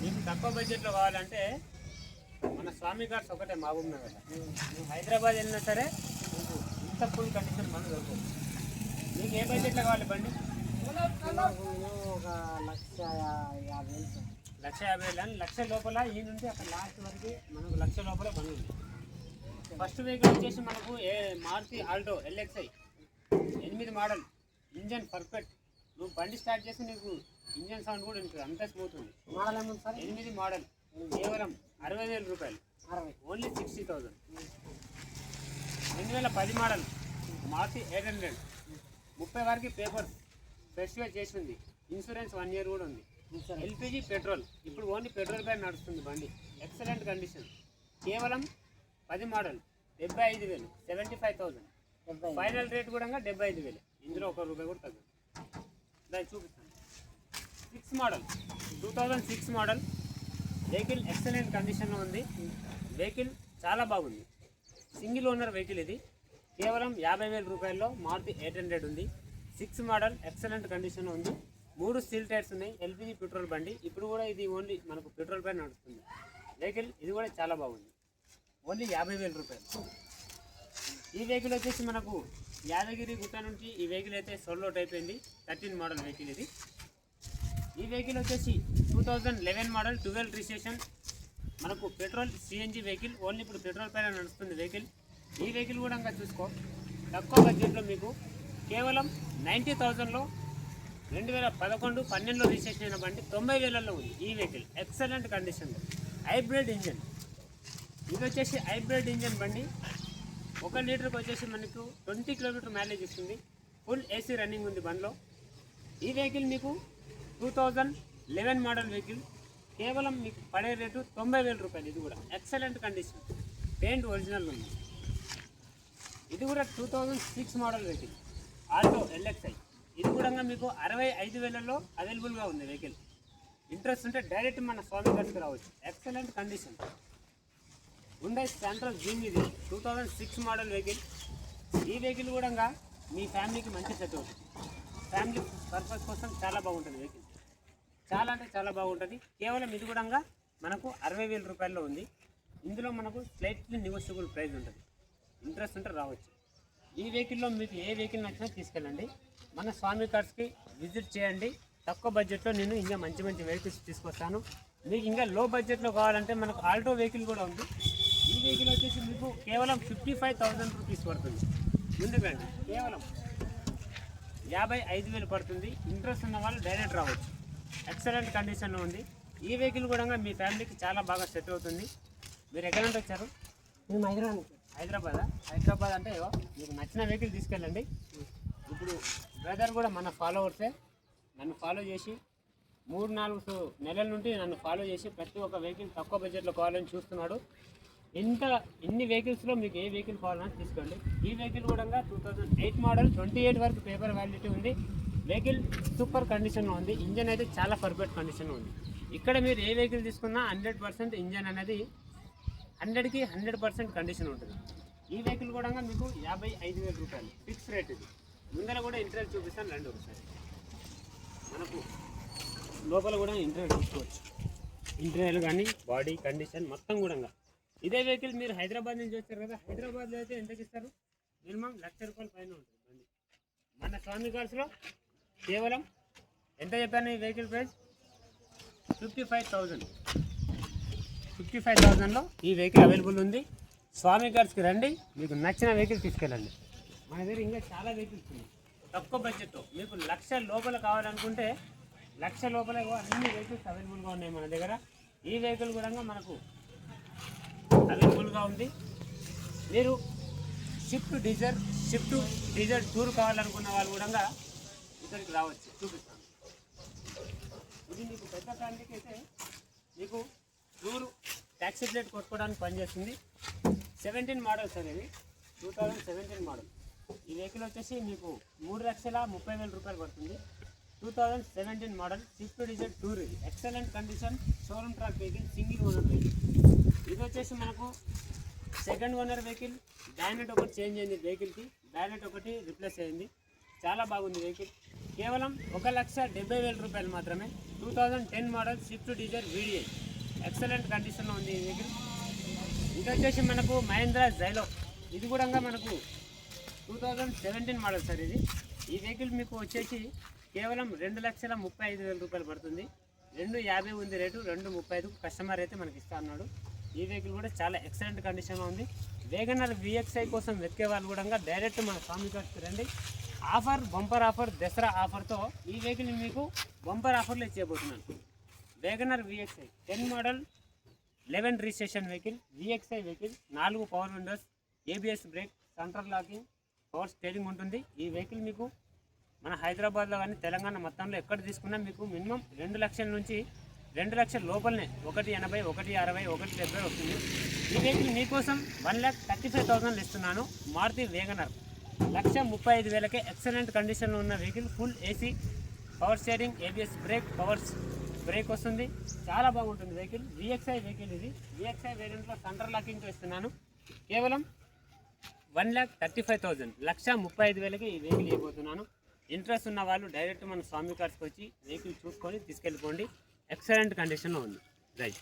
మీకు తక్కువ బడ్జెట్లో కావాలంటే మన స్వామి కార్స్ ఒకటే మహబూబ్ నగర్. నువ్వు హైదరాబాద్ వెళ్ళినా సరే మీకు ఇంత ఫుల్ కండిషన్ మనం దొరుకుతుంది. మీకు ఏ బడ్జెట్లో కావాలి బండి? ఒక 1,50,000. 1,50,000 అని 1,00,000 లోపల ఈ నుండి అక్కడ లాస్ట్ వరకు మనకు 1,00,000 లోపల బండి ఉంది. ఫస్ట్ వెహికల్ వచ్చేసి మనకు Maruti Alto LXi 8 model. Engine perfect. నువ్వు బండి స్టార్ట్ చేసి నీకు ఇంజన్ సౌండ్ కూడా ఉంటుంది, అంత స్మూత్ ఉంది. మోడల్ ఏమో సార్ 8 మోడల్, కేవలం 60,000 రూపాయలు, ఓన్లీ 60,000. 2010 మోడల్ మారుతి 800, 30 వరకు పేపర్ ఫ్రెష్గా చేసింది. ఇన్సూరెన్స్ 1 ఇయర్ కూడా ఉంది. LPG పెట్రోల్, ఇప్పుడు ఓన్లీ పెట్రోల్ పైన నడుస్తుంది బండి. Excellent condition. కేవలం 10 మోడల్ 75,000, 75,000. ఫైనల్ రేట్ కూడా 75,000. ఇందులో ₹1 కూడా తగ్గదు. దాన్ని చూపిస్తాను. 6 మోడల్ 2006 మోడల్ వెహికల్ ఎక్సలెంట్ కండిషన్లో ఉంది. వెహికల్ చాలా బాగుంది. సింగిల్ ఓనర్ వెహికల్ ఇది. కేవలం 50,000 రూపాయల్లో మారుతి 800 ఉంది. 6 మోడల్ ఎక్సలెంట్ కండిషన్లో ఉంది. 3 స్టీల్ టైర్స్ ఉన్నాయి. LPG పెట్రోల్ బండి. ఇప్పుడు కూడా ఇది ఓన్లీ మనకు పెట్రోల్ పైన నడుస్తుంది వెహికల్. ఇది కూడా చాలా బాగుంది. ఓన్లీ 50,000 రూపాయలు. ఈ వెహికల్ వచ్చేసి మనకు యాదగిరి గుట్ట నుంచి ఈ వెహికల్ అయితే సోల్డ్ అవుట్ అయిపోయింది. 13 మోడల్ వెహికల్ ఇది. ఈ వెహికల్ వచ్చేసి 2011 మోడల్ 12 రిజిస్ట్రేషన్. మనకు పెట్రోల్ CNG వెహికల్. ఓన్లీ ఇప్పుడు పెట్రోల్ పైన నడుస్తుంది వెహికల్. ఈ వెహికల్ కూడా ఇంకా చూసుకో, తక్కువ బడ్జెట్లో మీకు కేవలం 90,000లో 2011-12లో రిజిస్ట్రేషన్ అయిన బండి 90,000లో ఉంది. ఈ వెహికల్ ఎక్సలెంట్ కండిషన్లో. Hybrid engine. ఇది వచ్చేసి హైబ్రిడ్ ఇంజన్ బండి. 1 లీటర్కి వచ్చేసి మనకు 20 కిలోమీటర్ మైలేజ్ ఇస్తుంది. ఫుల్ AC రన్నింగ్ ఉంది బండిలో. ఈ వెహికల్ మీకు 2011 మోడల్ వెహికల్. కేవలం మీకు పడే రేటు 90,000 రూపాయలు. ఇది కూడా ఎక్సలెంట్ కండిషన్. పెయింట్ ఒరిజినల్ ఉంది. ఇది కూడా 2006 మోడల్ వెహికల్ ఆల్టో LXi. ఇది కూడా మీకు 65,000లో అవైలబుల్గా ఉంది వెహికల్. ఇంట్రెస్ట్ ఉంటే డైరెక్ట్ మన స్వామి గారికి రావచ్చు. Excellent condition. Hyundai central dream ఇది 2006 మోడల్ వెహికల్. ఈ వెహికల్ కూడా మీ ఫ్యామిలీకి మంచి సెట్ అవుతుంది. ఫ్యామిలీ పర్పస్ కోసం చాలా బాగుంటుంది వెహికల్. చాలా అంటే చాలా బాగుంటుంది. కేవలం ఇది కూడా మనకు 60,000 రూపాయల్లో ఉంది. ఇందులో మనకు స్లైట్లీ నెగోషియబుల్ ప్రైస్ ఉంటుంది. ఇంట్రెస్ట్ ఉంటే రావచ్చు. ఈ వెహికల్లో మీకు ఏ వెహికల్ నచ్చినా తీసుకెళ్ళండి. మన స్వామి కార్స్కి విజిట్ చేయండి. తక్కువ బడ్జెట్లో నేను ఇంకా మంచి మంచి వెహికల్స్ తీసుకొస్తాను. మీకు ఇంకా లో బడ్జెట్లో కావాలంటే మనకు ఆల్టో వెహికల్ కూడా ఉంది. ఈ వెహికల్ వచ్చేసి మీకు కేవలం 55,000 రూపీస్ పడుతుంది. ముందుకు రండి. కేవలం 55,000 పడుతుంది. ఇంట్రెస్ట్ ఉన్న వాళ్ళు డైరెక్ట్ రావచ్చు. ఎక్సలెంట్ కండిషన్లో ఉంది. ఈ వెహికల్ కూడా మీ ఫ్యామిలీకి చాలా బాగా సెట్ అవుతుంది. మీరు ఎక్కడ నుండి వచ్చారు? మేము హైదరాబాద్ అంటే మీకు నచ్చిన వెహికల్ తీసుకెళ్ళండి. ఇప్పుడు బ్రదర్ కూడా మన ఫాలోవర్సే. నన్ను ఫాలో చేసి 3-4 నెలల నుండి నన్ను ఫాలో చేసి ప్రతి ఒక్క వెహికల్ తక్కువ బడ్జెట్లో కావాలని చూస్తున్నాడు. ఇన్ని వెహికల్స్లో మీకు ఏ వెహికల్ కావాలని తీసుకోండి. ఈ వెహికల్ కూడా 2008 మోడల్ 28 వరకు పేపర్ వ్యాలిడిటీ ఉంది. వెహికల్ సూపర్ కండిషన్లో ఉంది. ఇంజన్ అయితే చాలా పర్ఫెక్ట్ కండిషన్లో ఉంది. ఇక్కడ మీరు ఏ వెహికల్ తీసుకున్నా 100% ఇంజన్ అనేది 100కి 100% కండిషన్ ఉంటుంది. ఈ వెహికల్ కూడా మీకు 55,000 రూపాయలు ఫిక్స్ రేట్. ఇది ముందర కూడా ఇంటర్వ్యూ చూపిస్తాను రండి ఒకసారి. మనకు లోపల కూడా ఇంటర్వ్యూ చూసుకోవచ్చు. ఇంటర్వ్యూలు కానీ బాడీ కండిషన్ మొత్తం కూడా. ఇదే వెహికల్ మీరు హైదరాబాద్ నుంచి వచ్చారు కదా, హైదరాబాద్లో అయితే ఎంతకి ఇస్తారు? మినిమం ₹1,00,000 పైన ఉంటుంది బండి. మన స్వామి కార్స్లో కేవలం ఎంత చెప్పాను ఈ వెహికల్ ప్రైస్? 55,000. 55,000లో ఈ వెహికల్ అవైలబుల్ ఉంది. స్వామి కార్స్కి రండి. మీకు నచ్చిన వెహికల్ తీసుకెళ్ళండి. మన దగ్గర ఇంకా చాలా వెహికల్స్ ఉన్నాయి తక్కువ బడ్జెట్తో. మీకు 1,00,000 లోపల కావాలనుకుంటే 1,00,000 లోపల అన్ని వెహికల్స్ అవైలబుల్గా ఉన్నాయి మన దగ్గర. ఈ వెహికల్ కూడా మనకు అవైలబుల్గా ఉంది. మీరు షిఫ్ట్ డిజైర్ టూర్ కావాలనుకున్న వాళ్ళు కూడా ఇక్కడికి రావచ్చు. చూపిస్తాను. ఇది మీకు పెద్ద ఫ్యామిలీకి అయితే మీకు టూర్ ట్యాక్సీ ప్లేట్ కొట్టుకోవడానికి పనిచేస్తుంది. 17 మోడల్ సార్ ఇది 2017 మోడల్. ఈ వెహికల్ వచ్చేసి మీకు 3,30,000 రూపాయలు పడుతుంది. 2017 మోడల్ స్విఫ్ట్ డిజైర్ టూర్. ఇది excellent condition showroom track vehicle. Single owner vehicle. ఇది వచ్చేసి మనకు సెకండ్ ఓనర్ వెహికల్. బ్యానెట్ ఒకటి చేంజ్ అయింది వెహికల్కి. బ్యానెట్ ఒకటి రిప్లేస్ అయింది. చాలా బాగుంది వెహికల్. కేవలం 1,70,000 రూపాయలు మాత్రమే. 2010 model Swift Dzire VDI excellent కండిషన్లో ఉంది ఈ వెహికల్. ఇది వచ్చేసి మనకు మహేంద్ర జైలో, ఇది కూడా మనకు 2017 మోడల్ సార్ ఇది. ఈ వెహికల్ మీకు వచ్చేసి కేవలం 2,35,000 రూపాయలు పడుతుంది. 2,50 ఉంది రేటు, 2,35 కస్టమర్ అయితే మనకి ఇస్తా అన్నాడు. ఈ వెహికల్ కూడా చాలా ఎక్సలెంట్ కండిషన్లో ఉంది. వేగనర్ VXI కోసం వెతికే వాళ్ళు కూడా డైరెక్ట్ మన స్వామి కార్డ్కి రండి. ఆఫర్ బంపర్ ఆఫర్, దసరా ఆఫర్తో ఈ వెహికల్ మీకు బంపర్ ఆఫర్లో ఇచ్చేయబోతున్నాను. WagonR VXI 10 model 11 registration vehicle, VXI vehicle, 4 power windows, ABS brake, central locking, power steering ఉంటుంది. ఈ వెహికల్ మీకు మన హైదరాబాద్లో కానీ తెలంగాణ మొత్తంలో ఎక్కడ తీసుకున్నా మీకు మినిమం 2 లక్షల నుంచి 2 లక్షల లోపలనే 1,80,000, 1,60,000, 1,70,000 వస్తుంది. ఈ వెహికల్ మీకోసం 1,35,000 ఇస్తున్నాను. మారుతి వేగనర్ 1,35,000కే ఎక్సలెంట్ కండిషన్లో ఉన్న vehicle. Full AC, power steering, ABS break, power break వస్తుంది. చాలా బాగుంటుంది వెహికల్. VXI వెహికల్ ఇది. VXI వేరియంట్లో సెంటర్ లాకింగ్తో ఇస్తున్నాను. కేవలం 1,35,000, 1,35,000కి ఈ వెహికల్ ఇవ్వబోతున్నాను. ఇంట్రెస్ట్ ఉన్న వాళ్ళు డైరెక్ట్ మన స్వామి కార్డ్స్కి వచ్చి వెహికల్ చూసుకొని తీసుకెళ్ళిపోండి. ఎక్సలెంట్ కండిషన్లో ఉంది. రైట్.